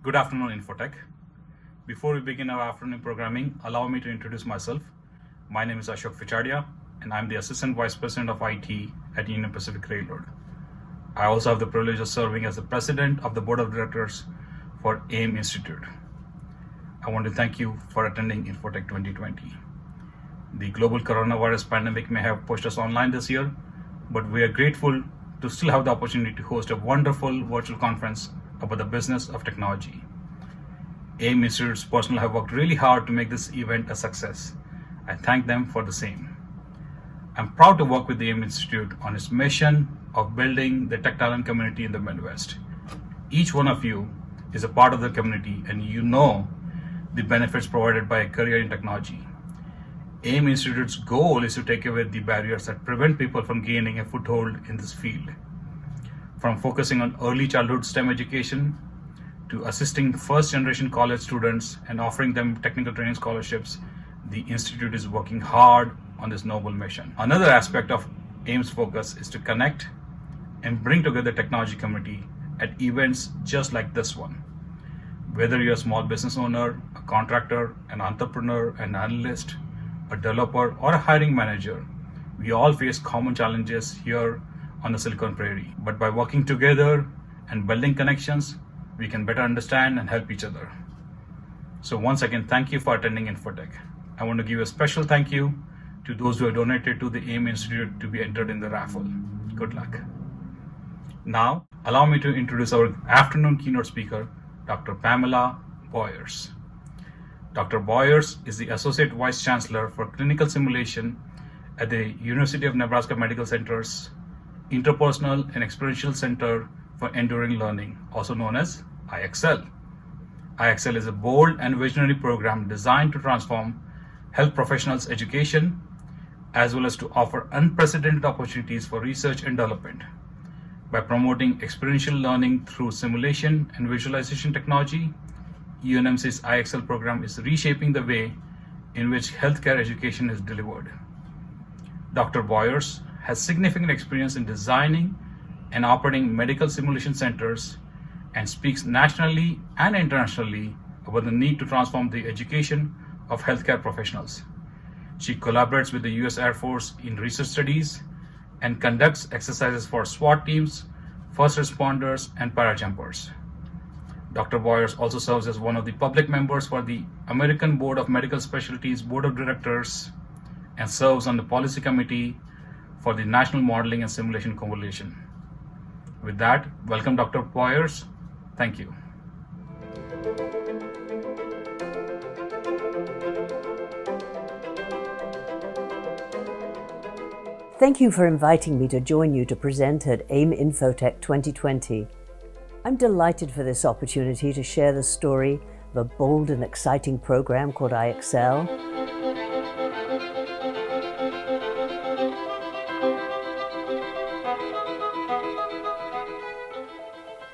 Good afternoon, Infotec. Before we begin our afternoon programming, allow me to introduce myself. My name is Ashok Fichadia, and I'm the Assistant Vice President of IT at Union Pacific Railroad. I also have the privilege of serving as the President of the Board of Directors for AIM Institute. I want to thank you for attending Infotec 2020. The global coronavirus pandemic may have pushed us online this year, but we are grateful to still have the opportunity to host a wonderful virtual conference about the business of technology. AIM Institute's personnel have worked really hard to make this event a success. I thank them for the same. I'm proud to work with the AIM Institute on its mission of building the tech talent community in the Midwest. Each one of you is a part of the community, and you know the benefits provided by a career in technology. AIM Institute's goal is to take away the barriers that prevent people from gaining a foothold in this field. From focusing on early childhood STEM education to assisting first-generation college students and offering them technical training scholarships, the Institute is working hard on this noble mission. Another aspect of AIM's focus is to connect and bring together the technology community at events just like this one. Whether you're a small business owner, a contractor, an entrepreneur, an analyst, a developer, or a hiring manager, we all face common challenges here on the Silicon Prairie. But by working together and building connections, we can better understand and help each other. So once again, thank you for attending Infotec. I want to give a special thank you to those who have donated to the AIM Institute to be entered in the raffle. Good luck. Now, allow me to introduce our afternoon keynote speaker, Dr. Pamela Boyers. Dr. Boyers is the Associate Vice Chancellor for Clinical Simulation at the University of Nebraska Medical Center's Interpersonal and Experiential Center for Enduring Learning, also known as iEXCEL. iEXCEL is a bold and visionary program designed to transform health professionals' education as well as to offer unprecedented opportunities for research and development. By promoting experiential learning through simulation and visualization technology, UNMC's iEXCEL program is reshaping the way in which healthcare education is delivered. Dr. Boyers has significant experience in designing and operating medical simulation centers and speaks nationally and internationally about the need to transform the education of healthcare professionals. She collaborates with the US Air Force in research studies and conducts exercises for SWAT teams, first responders, and parajumpers. Dr. Boyers also serves as one of the public members for the American Board of Medical Specialties Board of Directors and serves on the policy committee for the National Modeling and Simulation Coalition. With that, welcome Dr. Boyers. Thank you. Thank you for inviting me to join you to present at AIM Infotec 2020. I'm delighted for this opportunity to share the story of a bold and exciting program called iEXCEL.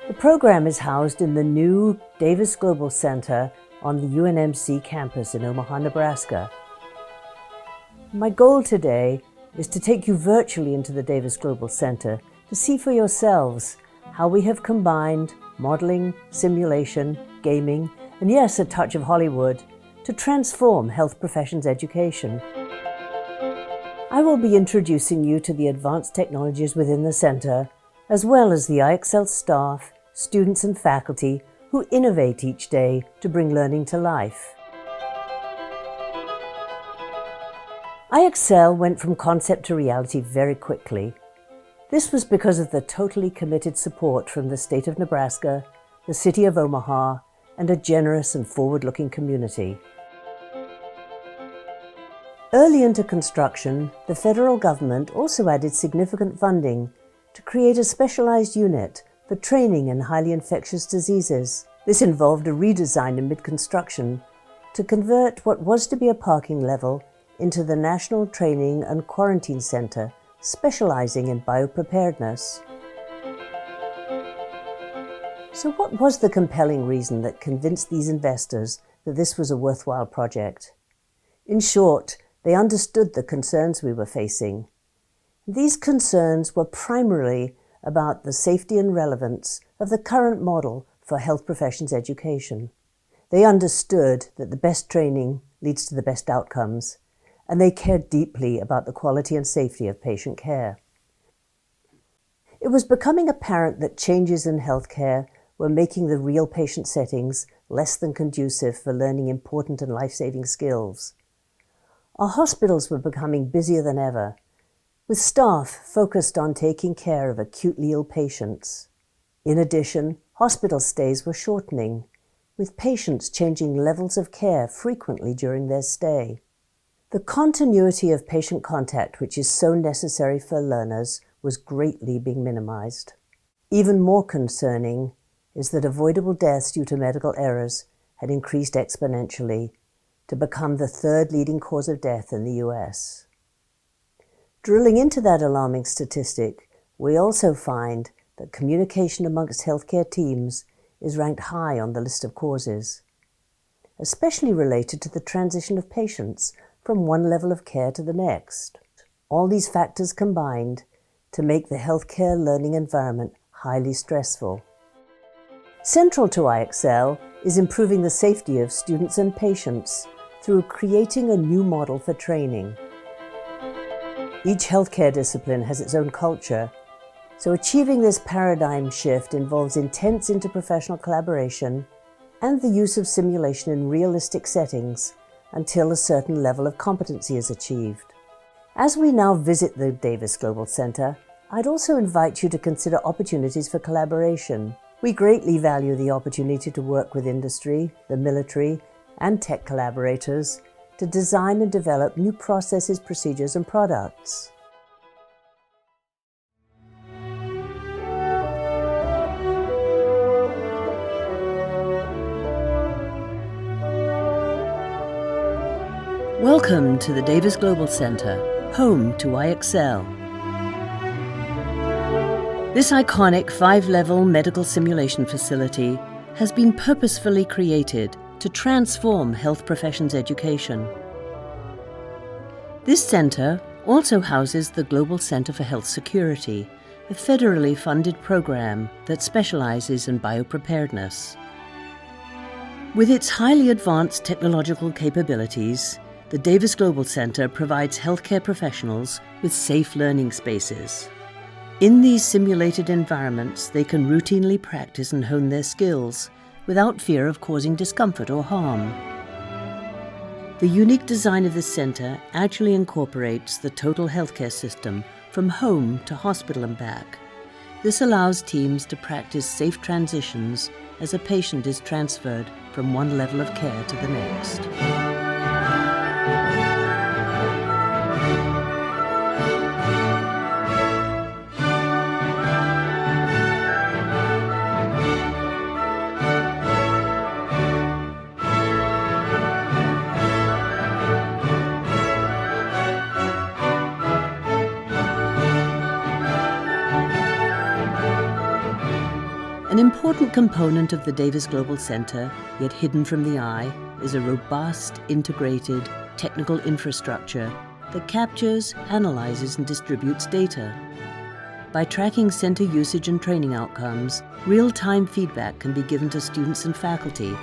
The program is housed in the new Davis Global Center on the UNMC campus in Omaha, Nebraska. My goal today is to take you virtually into the Davis Global Center to see for yourselves how we have combined modeling, simulation, gaming, and yes, a touch of Hollywood to transform health professions education. I will be introducing you to the advanced technologies within the center, as well as the iEXCEL staff, students and faculty who innovate each day to bring learning to life. iEXCEL went from concept to reality very quickly. This was because of the totally committed support from the state of Nebraska, the city of Omaha, and a generous and forward-looking community. Early into construction, the federal government also added significant funding to create a specialized unit for training in highly infectious diseases. This involved a redesign in mid-construction to convert what was to be a parking level into the National Training and Quarantine Center, specializing in biopreparedness. So what was the compelling reason that convinced these investors that this was a worthwhile project? In short, they understood the concerns we were facing. These concerns were primarily about the safety and relevance of the current model for health professions education. They understood that the best training leads to the best outcomes, and they cared deeply about the quality and safety of patient care. It was becoming apparent that changes in healthcare were making the real patient settings less than conducive for learning important and life-saving skills. Our hospitals were becoming busier than ever, with staff focused on taking care of acutely ill patients. In addition, hospital stays were shortening, with patients changing levels of care frequently during their stay. The continuity of patient contact, which is so necessary for learners, was greatly being minimized. Even more concerning is that avoidable deaths due to medical errors had increased exponentially to become the third leading cause of death in the US. Drilling into that alarming statistic, we also find that communication amongst healthcare teams is ranked high on the list of causes, especially related to the transition of patients from one level of care to the next. All these factors combined to make the healthcare learning environment highly stressful. Central to iEXCEL is improving the safety of students and patients through creating a new model for training. Each healthcare discipline has its own culture, so achieving this paradigm shift involves intense interprofessional collaboration and the use of simulation in realistic settings until a certain level of competency is achieved. As we now visit the Davis Global Center, I'd also invite you to consider opportunities for collaboration. We greatly value the opportunity to work with industry, the military, and tech collaborators to design and develop new processes, procedures, and products. Welcome to the Davis Global Center, home to iEXCEL. This iconic 5-level medical simulation facility has been purposefully created to transform health professions education. This center also houses the Global Center for Health Security, a federally funded program that specializes in biopreparedness. With its highly advanced technological capabilities, the Davis Global Center provides healthcare professionals with safe learning spaces. In these simulated environments, they can routinely practice and hone their skills without fear of causing discomfort or harm. The unique design of this center actually incorporates the total healthcare system from home to hospital and back. This allows teams to practice safe transitions as a patient is transferred from one level of care to the next. An important component of the Davis Global Center, yet hidden from the eye, is a robust, integrated, technical infrastructure that captures, analyzes, and distributes data. By tracking center usage and training outcomes, real-time feedback can be given to students and faculty.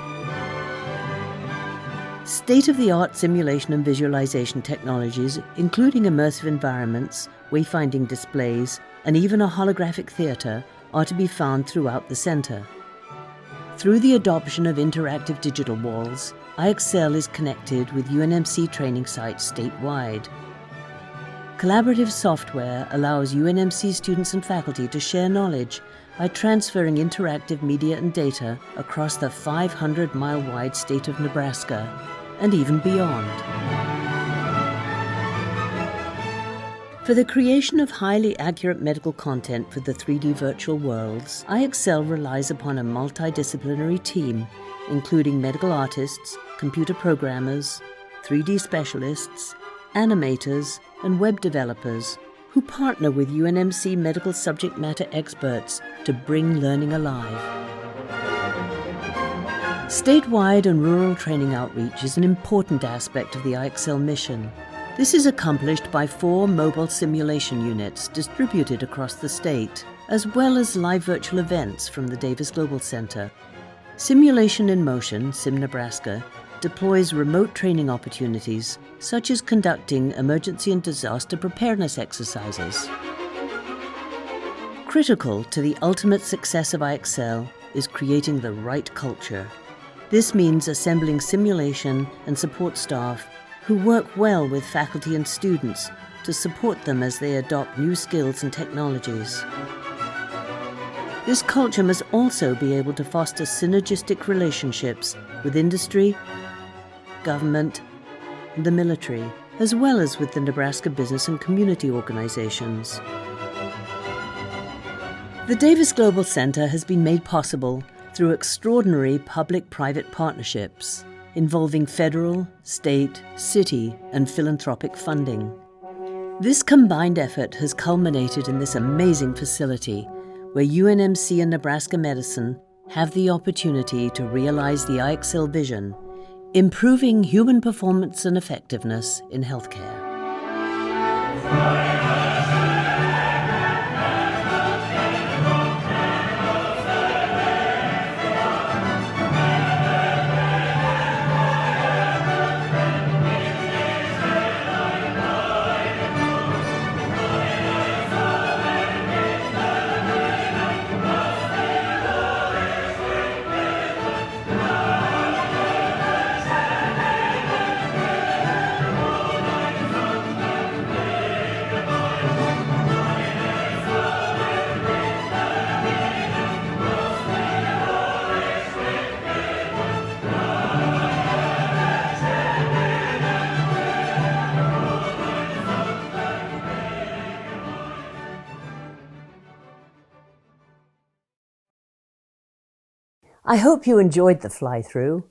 State-of-the-art simulation and visualization technologies, including immersive environments, wayfinding displays, and even a holographic theater, are to be found throughout the center. Through the adoption of interactive digital walls, iEXCEL is connected with UNMC training sites statewide. Collaborative software allows UNMC students and faculty to share knowledge by transferring interactive media and data across the 500-mile-wide state of Nebraska and even beyond. For the creation of highly accurate medical content for the 3D virtual worlds, iEXCEL relies upon a multidisciplinary team, including medical artists, computer programmers, 3D specialists, animators, and web developers who partner with UNMC medical subject matter experts to bring learning alive. Statewide and rural training outreach is an important aspect of the iEXCEL mission. This is accomplished by 4 mobile simulation units distributed across the state, as well as live virtual events from the Davis Global Center. Simulation in Motion, Sim Nebraska, deploys remote training opportunities such as conducting emergency and disaster preparedness exercises. Critical to the ultimate success of iEXCEL is creating the right culture. This means assembling simulation and support staff who work well with faculty and students to support them as they adopt new skills and technologies. This culture must also be able to foster synergistic relationships with industry, government, and the military, as well as with the Nebraska business and community organizations. The Davis Global Center has been made possible through extraordinary public-private partnerships involving federal, state, city, and philanthropic funding. This combined effort has culminated in this amazing facility where UNMC and Nebraska Medicine have the opportunity to realize the iEXCEL vision, improving human performance and effectiveness in healthcare. I hope you enjoyed the fly-through.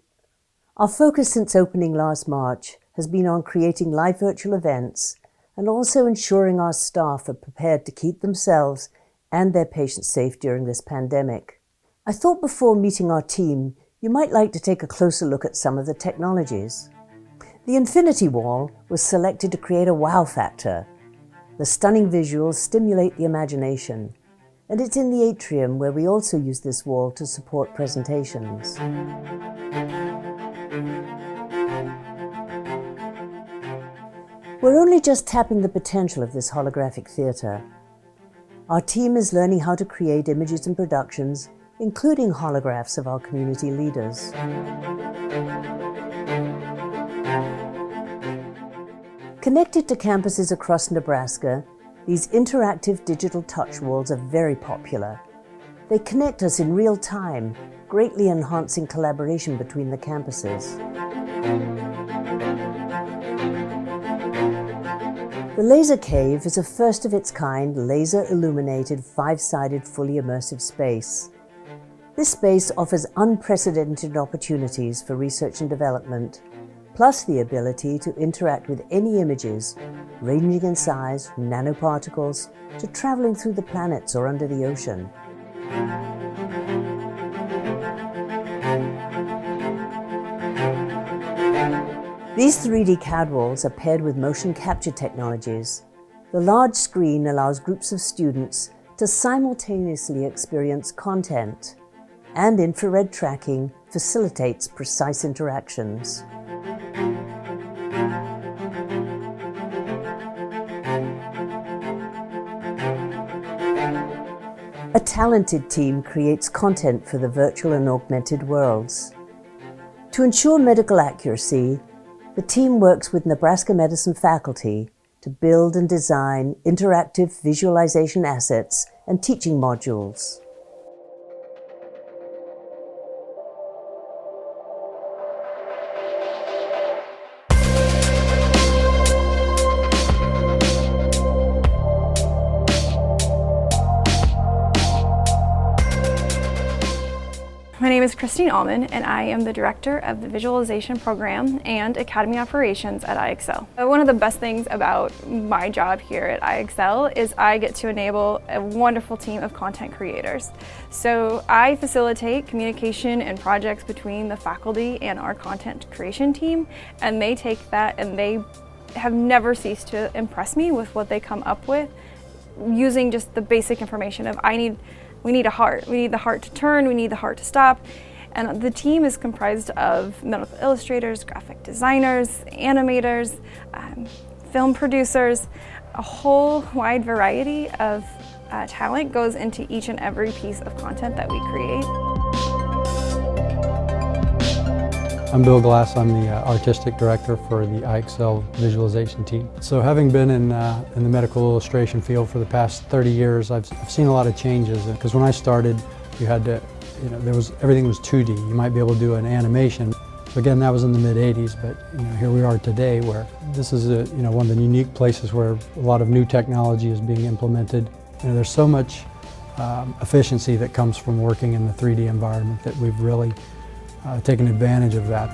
Our focus since opening last March has been on creating live virtual events and also ensuring our staff are prepared to keep themselves and their patients safe during this pandemic. I thought before meeting our team, you might like to take a closer look at some of the technologies. The Infinity Wall was selected to create a wow factor. The stunning visuals stimulate the imagination, and it's in the atrium where we also use this wall to support presentations. We're only just tapping the potential of this holographic theatre. Our team is learning how to create images and productions, including holographs of our community leaders. Connected to campuses across Nebraska, these interactive digital touch walls are very popular. They connect us in real time, greatly enhancing collaboration between the campuses. The Laser Cave is a first-of-its-kind, laser-illuminated, five-sided, fully immersive space. This space offers unprecedented opportunities for research and development, plus the ability to interact with any images, ranging in size from nanoparticles to traveling through the planets or under the ocean. These 3D CAD walls are paired with motion capture technologies. The large screen allows groups of students to simultaneously experience content, and infrared tracking facilitates precise interactions. A talented team creates content for the virtual and augmented worlds. To ensure medical accuracy, the team works with Nebraska Medicine faculty to build and design interactive visualization assets and teaching modules. My name is Christine Allman, and I am the Director of the Visualization Program and Academy Operations at iEXCEL. One of the best things about my job here at iEXCEL is I get to enable a wonderful team of content creators. So I facilitate communication and projects between the faculty and our content creation team, and they take that and they have never ceased to impress me with what they come up with using just the basic information of we need a heart. We need the heart to turn, we need the heart to stop. And the team is comprised of medical illustrators, graphic designers, animators, film producers. A whole wide variety of talent goes into each and every piece of content that we create. I'm Bill Glass. I'm the artistic director for the iEXCEL visualization team. So having been in the medical illustration field for the past 30 years, I've seen a lot of changes. Because when I started, you had to, everything was 2D. You might be able to do an animation. So again, that was in the mid-'80s, but here we are today, where this is one of the unique places where a lot of new technology is being implemented. There's so much efficiency that comes from working in the 3D environment that we've really taken advantage of that.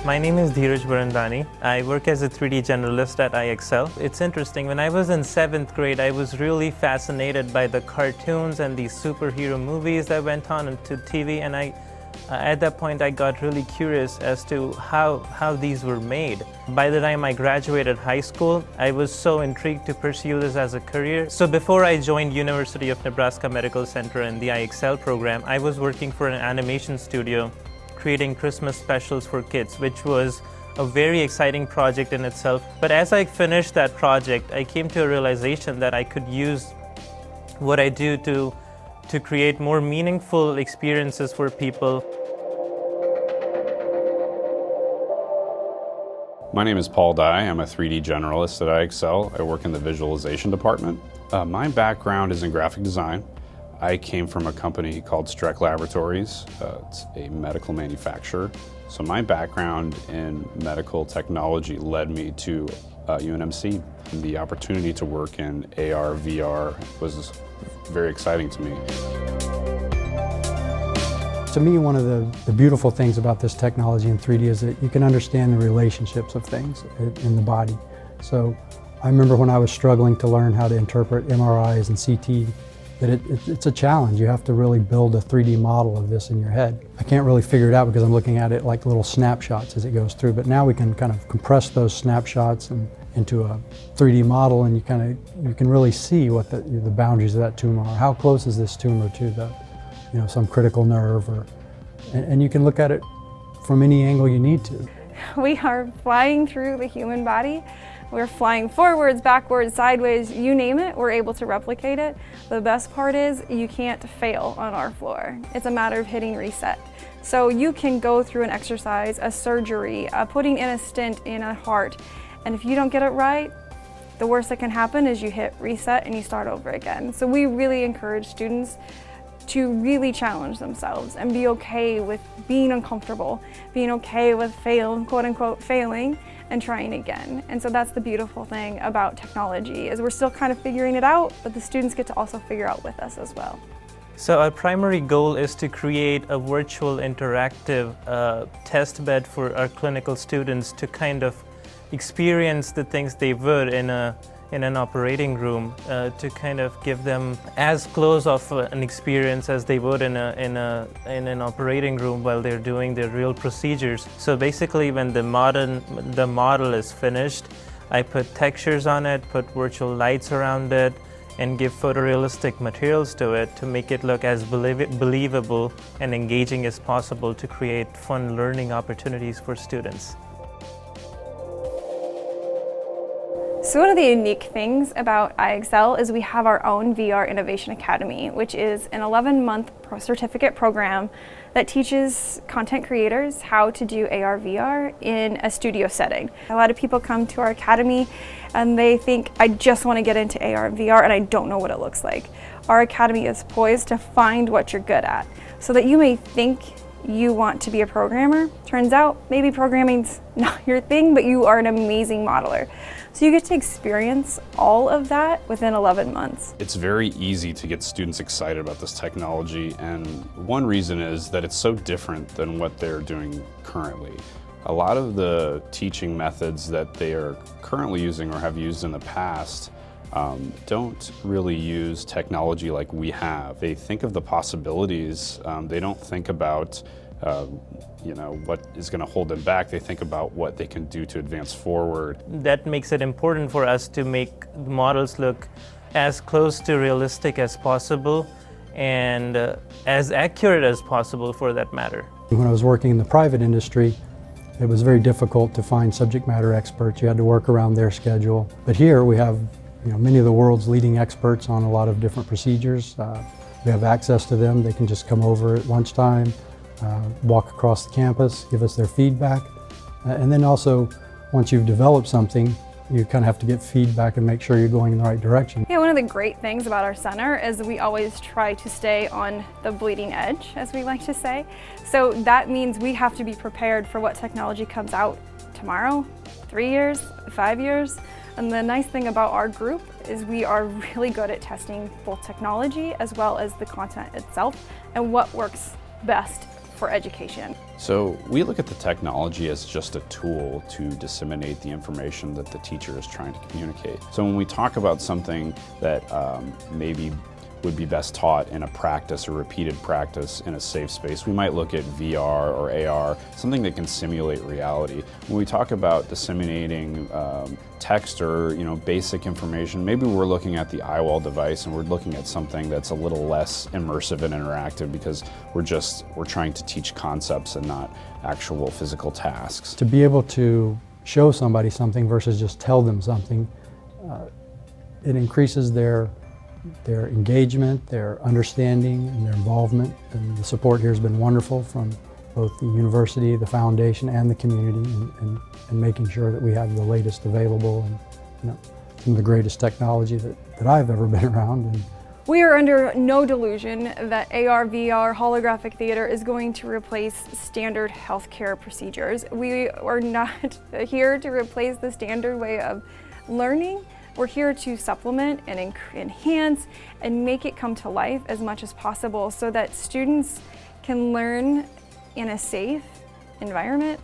My name is Dheeraj Barandani. I work as a 3D generalist at iEXCEL. It's interesting, when I was in 7th grade, I was really fascinated by the cartoons and these superhero movies that went on into TV, and at that point I got really curious as to how these were made. By the time I graduated high school, I was so intrigued to pursue this as a career. So before I joined University of Nebraska Medical Center in the iEXCEL program, I was working for an animation studio creating Christmas specials for kids, which was a very exciting project in itself. But as I finished that project, I came to a realization that I could use what I do to create more meaningful experiences for people. My name is Paul Dye. I'm a 3D generalist at iEXCEL. I work in the visualization department. My background is in graphic design. I came from a company called Streck Laboratories. It's a medical manufacturer. So my background in medical technology led me to UNMC. The opportunity to work in AR, VR was very exciting to me. To me, one of the beautiful things about this technology in 3D is that you can understand the relationships of things in the body. So I remember when I was struggling to learn how to interpret MRIs and CT, that it's a challenge. You have to really build a 3D model of this in your head. I can't really figure it out because I'm looking at it like little snapshots as it goes through, but now we can kind of compress those snapshots into a 3D model, and you can really see what the boundaries of that tumor are. How close is this tumor to some critical nerve, and you can look at it from any angle you need to. We are flying through the human body. We're flying forwards, backwards, sideways, you name it, we're able to replicate it. The best part is you can't fail on our floor. It's a matter of hitting reset. So you can go through an exercise, a surgery, putting in a stent in a heart, and if you don't get it right, the worst that can happen is you hit reset and you start over again. So we really encourage students to really challenge themselves and be okay with being uncomfortable, being okay with quote unquote failing, and trying again. And so that's the beautiful thing about technology, is we're still kind of figuring it out, but the students get to also figure out with us as well. So our primary goal is to create a virtual interactive test bed for our clinical students to kind of experience the things they would in an operating room, to kind of give them as close of an experience as they would in an operating room while they're doing their real procedures. So basically, when the model is finished, I put textures on it, put virtual lights around it, and give photorealistic materials to it to make it look as believable and engaging as possible to create fun learning opportunities for students. So one of the unique things about iEXCEL is we have our own VR Innovation Academy, which is an 11-month certificate program that teaches content creators how to do AR VR in a studio setting. A lot of people come to our academy and they think, I just want to get into AR and VR and I don't know what it looks like. Our academy is poised to find what you're good at, so that you may think you want to be a programmer. Turns out maybe programming's not your thing, but you are an amazing modeler. So you get to experience all of that within 11 months. It's very easy to get students excited about this technology, and one reason is that it's so different than what they're doing currently. A lot of the teaching methods that they are currently using or have used in the past don't really use technology like we have. They think of the possibilities. They don't think about what is going to hold them back. They think about what they can do to advance forward. That makes it important for us to make the models look as close to realistic as possible and as accurate as possible for that matter. When I was working in the private industry, it was very difficult to find subject matter experts. You had to work around their schedule. But here we have many of the world's leading experts on a lot of different procedures. We have access to them. They can just come over at lunchtime, walk across the campus, give us their feedback. And then also, once you've developed something, you kind of have to get feedback and make sure you're going in the right direction. Yeah, one of the great things about our center is we always try to stay on the bleeding edge, as we like to say. So that means we have to be prepared for what technology comes out tomorrow, 3 years, 5 years. And the nice thing about our group is we are really good at testing both technology as well as the content itself and what works best for education. So we look at the technology as just a tool to disseminate the information that the teacher is trying to communicate. So when we talk about something that maybe would be best taught in a practice or repeated practice in a safe space, we might look at VR or AR, something that can simulate reality. When we talk about disseminating text or basic information, maybe we're looking at the eyewall device and we're looking at something that's a little less immersive and interactive because we're trying to teach concepts and not actual physical tasks. To be able to show somebody something versus just tell them something, it increases their engagement, their understanding, and their involvement. And the support here has been wonderful from both the university, the foundation, and the community, and making sure that we have the latest available and some of the greatest technology that I've ever been around. And we are under no delusion that AR, VR, holographic theater is going to replace standard healthcare procedures. We are not here to replace the standard way of learning. We're here to supplement and enhance and make it come to life as much as possible so that students can learn in a safe environment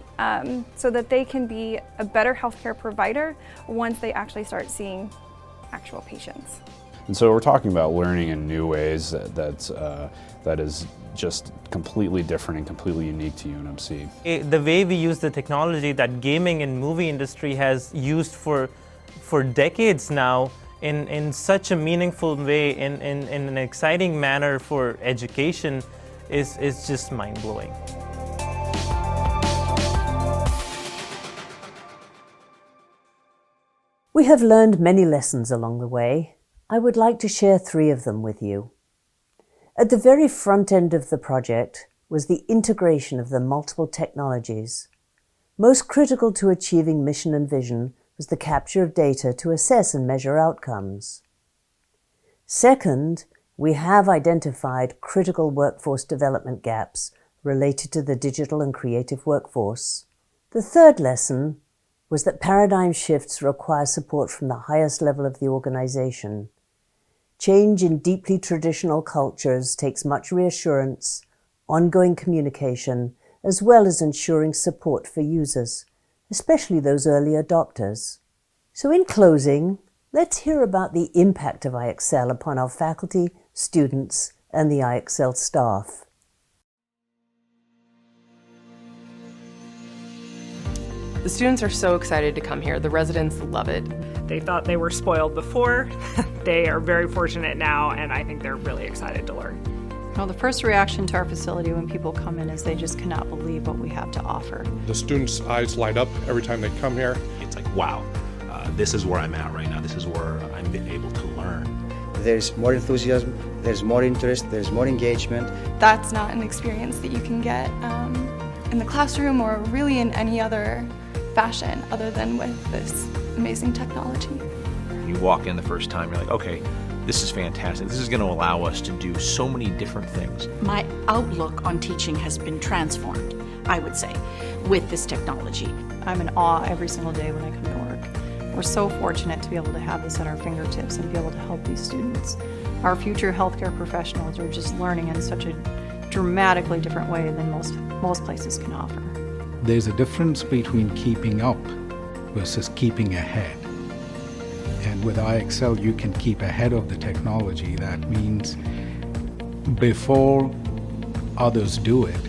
so that they can be a better healthcare provider once they actually start seeing actual patients. And so we're talking about learning in new ways that is just completely different and completely unique to UNMC. The way we use the technology that gaming and movie industry has used for decades now in such a meaningful way, in an exciting manner for education is just mind-blowing. We have learned many lessons along the way. I would like to share 3 of them with you. At the very front end of the project was the integration of the multiple technologies. Most critical to achieving mission and vision was the capture of data to assess and measure outcomes. Second, we have identified critical workforce development gaps related to the digital and creative workforce. The third lesson was that paradigm shifts require support from the highest level of the organization. Change in deeply traditional cultures takes much reassurance, ongoing communication, as well as ensuring support for users, especially those early adopters. So in closing, let's hear about the impact of iEXCEL upon our faculty, students, and the iEXCEL staff. The students are so excited to come here. The residents love it. They thought they were spoiled before. They are very fortunate now, and I think they're really excited to learn. Well, the first reaction to our facility when people come in is they just cannot believe what we have to offer. The students' eyes light up every time they come here. It's like, wow, this is where I'm at right now. This is where I'm able to learn. There's more enthusiasm, there's more interest, there's more engagement. That's not an experience that you can get in the classroom or really in any other fashion other than with this amazing technology. You walk in the first time, you're like, okay, this is fantastic. This is going to allow us to do so many different things. My outlook on teaching has been transformed, I would say, with this technology. I'm in awe every single day when I come to work. We're so fortunate to be able to have this at our fingertips and be able to help these students. Our future healthcare professionals are just learning in such a dramatically different way than most places can offer. There's a difference between keeping up versus keeping ahead. And with iEXCEL, you can keep ahead of the technology. That means before others do it,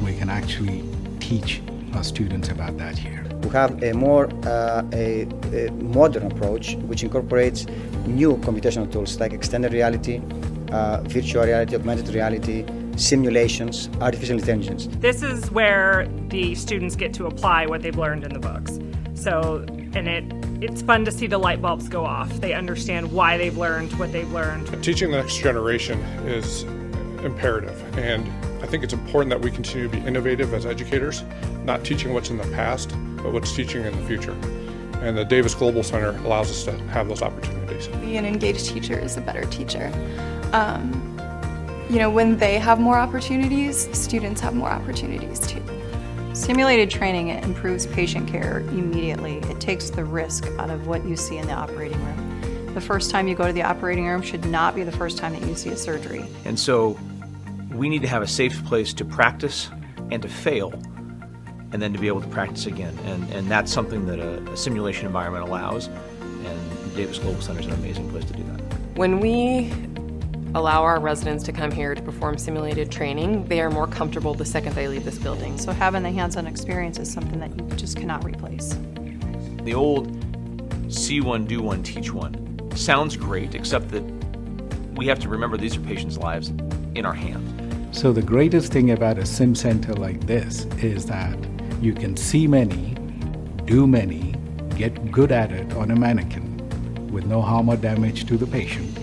we can actually teach our students about that here. We have a more a modern approach which incorporates new computational tools like extended reality, virtual reality, augmented reality, simulations, artificial intelligence. This is where the students get to apply what they've learned in the books. So, and it's fun to see the light bulbs go off. They understand why they've learned what they've learned. Teaching the next generation is imperative, and I think it's important that we continue to be innovative as educators, not teaching what's in the past, but what's teaching in the future. And the Davis Global Center allows us to have those opportunities. Being an engaged teacher is a better teacher. When they have more opportunities, students have more opportunities too. Simulated training improves patient care immediately. It takes the risk out of what you see in the operating room. The first time you go to the operating room should not be the first time that you see a surgery. And so we need to have a safe place to practice and to fail, and then to be able to practice again. And that's something that a simulation environment allows, and Davis Global Center is an amazing place to do that. When we allow our residents to come here to perform simulated training, they are more comfortable the second they leave this building. So having the hands-on experience is something that you just cannot replace. The old see one, do one, teach one sounds great, except that we have to remember these are patients' lives in our hands. So the greatest thing about a sim center like this is that you can see many, do many, get good at it on a mannequin with no harm or damage to the patient,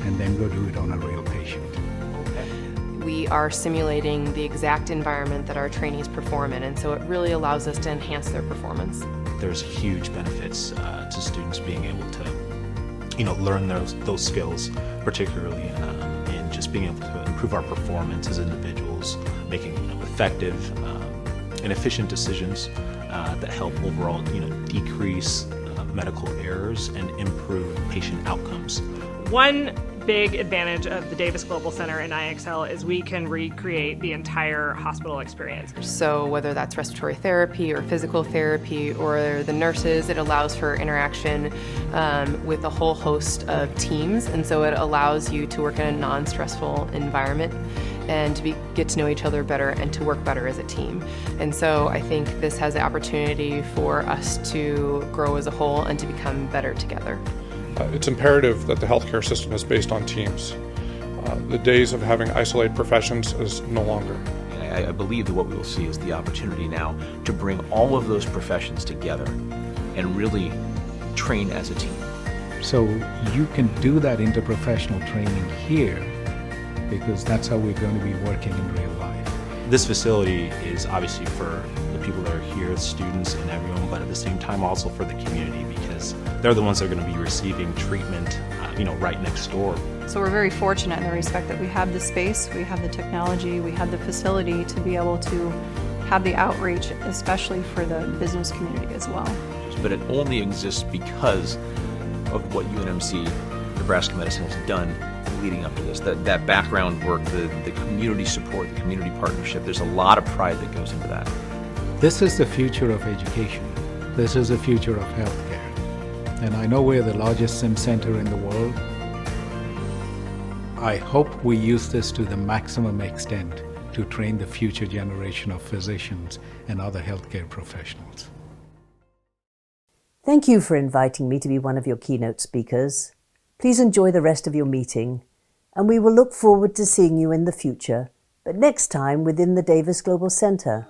and then go do it on a real patient. We are simulating the exact environment that our trainees perform in, and so it really allows us to enhance their performance. There's huge benefits to students being able to, learn those skills, particularly in just being able to improve our performance as individuals, making effective and efficient decisions that help overall, decrease medical errors and improve patient outcomes. One big advantage of the Davis Global Center and iEXCEL is we can recreate the entire hospital experience. So whether that's respiratory therapy or physical therapy or the nurses, it allows for interaction with a whole host of teams, and so it allows you to work in a non-stressful environment and to get to know each other better and to work better as a team. And so I think this has the opportunity for us to grow as a whole and to become better together. It's imperative that the healthcare system is based on teams. The days of having isolated professions is no longer. I believe that what we will see is the opportunity now to bring all of those professions together and really train as a team. So you can do that interprofessional training here because that's how we're going to be working in real life. This facility is obviously for the people that are here, students and everyone, but at the same time also for the community, because they're the ones that are going to be receiving treatment, right next door. So we're very fortunate in the respect that we have the space, we have the technology, we have the facility to be able to have the outreach, especially for the business community as well. But it only exists because of what UNMC, Nebraska Medicine, has done leading up to this. That background work, the community support, the community partnership, there's a lot of pride that goes into that. This is the future of education. This is the future of healthcare. And I know we're the largest sim center in the world. I hope we use this to the maximum extent to train the future generation of physicians and other healthcare professionals. Thank you for inviting me to be one of your keynote speakers. Please enjoy the rest of your meeting, and we will look forward to seeing you in the future, but next time within the Davis Global Center.